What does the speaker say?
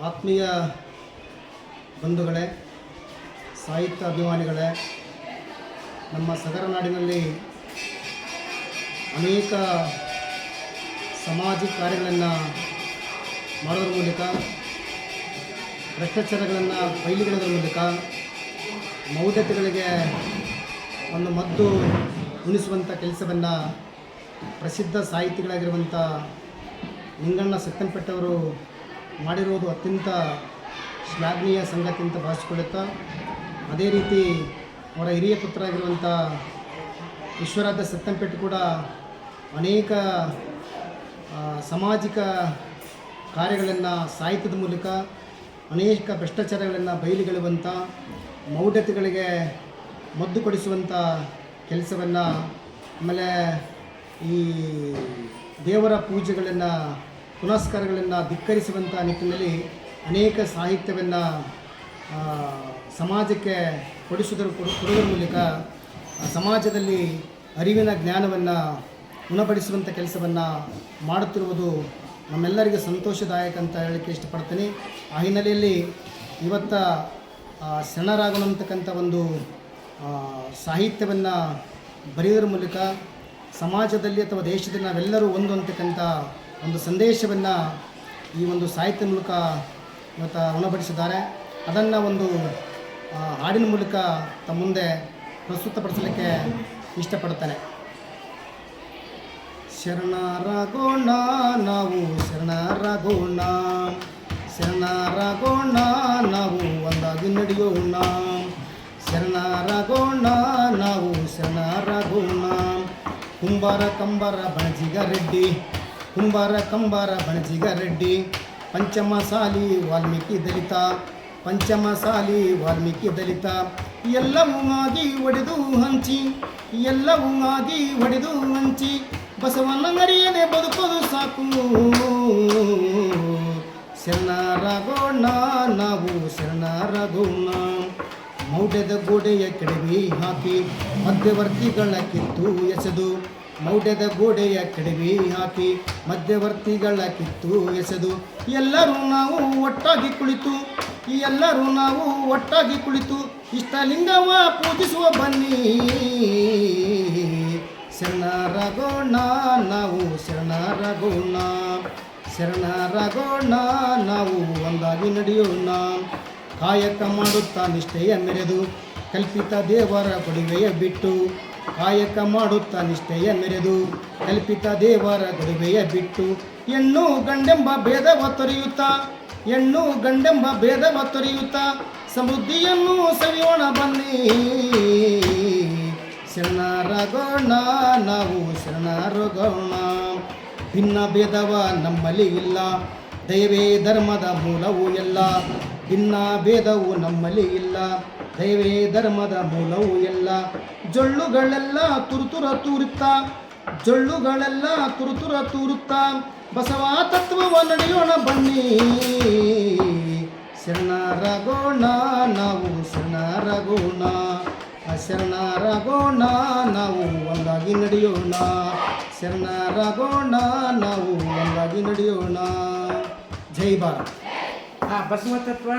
ಆತ್ಮೀಯ ಬಂಧುಗಳೇ, ಸಾಹಿತ್ಯ ಅಭಿಮಾನಿಗಳೇ, ನಮ್ಮ ಸಗರ ನಾಡಿನಲ್ಲಿ ಅನೇಕ ಸಾಮಾಜಿಕ ಕಾರ್ಯಗಳನ್ನು ಮಾಡೋದ್ರ ಮೂಲಕ, ಭ್ರಷ್ಟಾಚಾರಗಳನ್ನು ಬಯಲಿಗೆಳೆಯೋದ್ರ ಮೂಲಕ ಮೌಢ್ಯತೆಗಳಿಗೆ ಒಂದು ಮದ್ದು ಉಣಿಸುವಂಥ ಕೆಲಸವನ್ನು ಪ್ರಸಿದ್ಧ ಸಾಹಿತಿಗಳಾಗಿರುವಂಥ ನಿಂಗಣ್ಣ ಸತ್ತನಪೆಟ್ಟವರು ಮಾಡಿರುವುದು ಅತ್ಯಂತ ಶ್ಲಾಘನೀಯ ಸಂಗತಿ ಅಂತ ಭಾವಿಸಿಕೊಳ್ಳುತ್ತಾ, ಅದೇ ರೀತಿ ಅವರ ಹಿರಿಯ ಪುತ್ರರಾಗಿರುವಂಥ ವಿಶ್ವರಾಧ್ಯ ಸತ್ತನಪೆಟ್ಟು ಕೂಡ ಅನೇಕ ಸಾಮಾಜಿಕ ಕಾರ್ಯಗಳನ್ನು ಸಾಹಿತ್ಯದ ಮೂಲಕ ಅನೇಕ ಭ್ರಷ್ಟಾಚಾರಗಳನ್ನು ಬಯಲಿಗೆಳುವಂಥ ಮೌಢ್ಯತೆಗಳಿಗೆ ಮದ್ದು ಕೊಡಿಸುವಂಥ ಕೆಲಸವನ್ನು, ಆಮೇಲೆ ಈ ದೇವರ ಪೂಜೆಗಳನ್ನು ಪುನಸ್ಕಾರಗಳನ್ನು ಧಿಕ್ಕರಿಸುವಂಥ ನಿಟ್ಟಿನಲ್ಲಿ ಅನೇಕ ಸಾಹಿತ್ಯವನ್ನು ಸಮಾಜಕ್ಕೆ ಕೊಡುವುದರ ಮೂಲಕ ಸಮಾಜದಲ್ಲಿ ಅರಿವಿನ ಜ್ಞಾನವನ್ನು ಉಣಬಡಿಸುವಂಥ ಕೆಲಸವನ್ನು ಮಾಡುತ್ತಿರುವುದು ನಮ್ಮೆಲ್ಲರಿಗೆ ಸಂತೋಷದಾಯಕ ಅಂತ ಹೇಳಲಿಕ್ಕೆ ಇಷ್ಟಪಡ್ತೀನಿ. ಆ ಹಿನ್ನೆಲೆಯಲ್ಲಿ ಇವತ್ತು ಶರಣರಾಗೋಣ ಅಂತಕ್ಕಂಥ ಒಂದು ಸಾಹಿತ್ಯವನ್ನು ಬರೆಯೋದ್ರ ಮೂಲಕ ಸಮಾಜದಲ್ಲಿ ಅಥವಾ ದೇಶದಲ್ಲಿ ನಾವೆಲ್ಲರೂ ಒಂದು ಅಂತಕ್ಕಂಥ ಒಂದು ಸಂದೇಶವನ್ನು ಈ ಒಂದು ಸಾಹಿತ್ಯ ಮೂಲಕ ಇವತ್ತು ಉಣಬಡಿಸಿದ್ದಾರೆ. ಅದನ್ನು ಒಂದು ಹಾಡಿನ ಮೂಲಕ ತಮ್ಮ ಮುಂದೆ ಪ್ರಸ್ತುತಪಡಿಸಲಿಕ್ಕೆ ಇಷ್ಟಪಡ್ತೇನೆ. ಶರಣರಾಗೋಣ ನಾವು, ಶರಣರಾಗೋಣ, ಶರಣರಾಗೋಣ ನಾವು, ಒಂದಾಗಿ ನಡೆಯೋಣ. ಶರಣರಾಗೋಣ ನಾವು, ಶರಣರಾಗೋಣ. ಕುಂಬಾರ ಕಂಬಾರ ಬಣಜಿಗ ರೆಡ್ಡಿ, ಕುಂಬಾರ ಕಂಬಾರ ಬಣಜಿಗ ರೆಡ್ಡಿ, ಪಂಚಮಸಾಲಿ ವಾಲ್ಮೀಕಿ ದಲಿತ, ಪಂಚಮಸಾಲಿ ವಾಲ್ಮೀಕಿ ದಲಿತ. ಎಲ್ಲವೂ ಆಗಿ ಒಡೆದು ಹಂಚಿ, ಎಲ್ಲವೂ ಆಗಿ ಒಡೆದು ಹಂಚಿ, ಬಸವನ ಮರೆಯದೆ ಬದುಕೋದು ಸಾಕು. ಶರಣರಾಗೋಣ ನಾವು, ಶರಣರಾಗೋಣ. ಮೌಢ್ಯದ ಗೋಡೆಯ ಕೆಡವಿ ಹಾಕಿ ಮಧ್ಯವರ್ತಿಗಳ ಕಿತ್ತು ಎಸೆದು, ಮೌಢ್ಯದ ಗೋಡೆಯ ಕೆಡವಿ ಹಾಕಿ ಮಧ್ಯವರ್ತಿಗಳ ಕಿತ್ತು ಎಸೆದು, ಎಲ್ಲರೂ ನಾವು ಒಟ್ಟಾಗಿ ಕುಳಿತು, ಎಲ್ಲರೂ ನಾವು ಒಟ್ಟಾಗಿ ಕುಳಿತು ಇಷ್ಟಲಿಂಗವ ಪೂಜಿಸುವ ಬನ್ನಿ. ಶರಣರಾಗೋಣ ನಾವು, ಶರಣರಾಗೋಣ, ಶರಣರಾಗೋಣ ನಾವು, ಒಂದಾಗಿ ನಡೆಯೋಣ. ಕಾಯಕ ಮಾಡುತ್ತಾ ನಿಷ್ಠೆಯ ಮೆರೆದು ಕಲ್ಪಿತ ದೇವರ ಕೊಡುಗೆಯ ಬಿಟ್ಟು, ಕಾಯಕ ಮಾಡುತ್ತಾ ನಿಷ್ಠೆಯ ಮೆರೆದು ಕಲ್ಪಿತ ದೇವರ ಕೊಡುಗೆಯ ಬಿಟ್ಟು, ಹೆಣ್ಣು ಗಂಡೆಂಬ ಭೇದವ ತೊರೆಯುತ್ತಾ, ಹೆಣ್ಣು ಗಂಡೆಂಬ ಭೇದವ ತೊರೆಯುತ್ತಾ ಸಮೃದ್ಧಿಯನ್ನು ಸವಿಯೋಣ ಬನ್ನಿ. ಶರಣರಾಗೋಣ ನಾವು, ಶರಣರಾಗೋಣ. ಭಿನ್ನ ಭೇದವ ನಮ್ಮಲ್ಲಿ ಇಲ್ಲ, ದಯವೇ ಧರ್ಮದ ಮೂಲವೂ ಎಲ್ಲ. ಭಿನ್ನ ಭೇದವು ನಮ್ಮಲ್ಲಿ ಇಲ್ಲ, ದಯವೇ ಧರ್ಮದ ಮೂಲವೂ ಎಲ್ಲ. ಜೊಳ್ಳುಗಳೆಲ್ಲ ತುರುತುರ ತೂರುತ್ತಾ, ಜೊಳ್ಳುಗಳೆಲ್ಲ ತುರುತುರ ತೂರುತ್ತಾ ಬಸವ ತತ್ವವ ನಡೆಯೋಣ ಬನ್ನಿ. ಶರಣರಾಗೋಣ ನಾವು, ಶರಣರಾಗೋಣ, ಶರಣರಾಗೋಣ ನಾವು, ಒಂದಾಗಿ ನಡೆಯೋಣ. ಶರಣರಾಗೋಣ ನಾವು, ಒಂದಾಗಿ ನಡೆಯೋಣ. ಜೈ ಭಾರತ್. ಬಸವ ತತ್ವ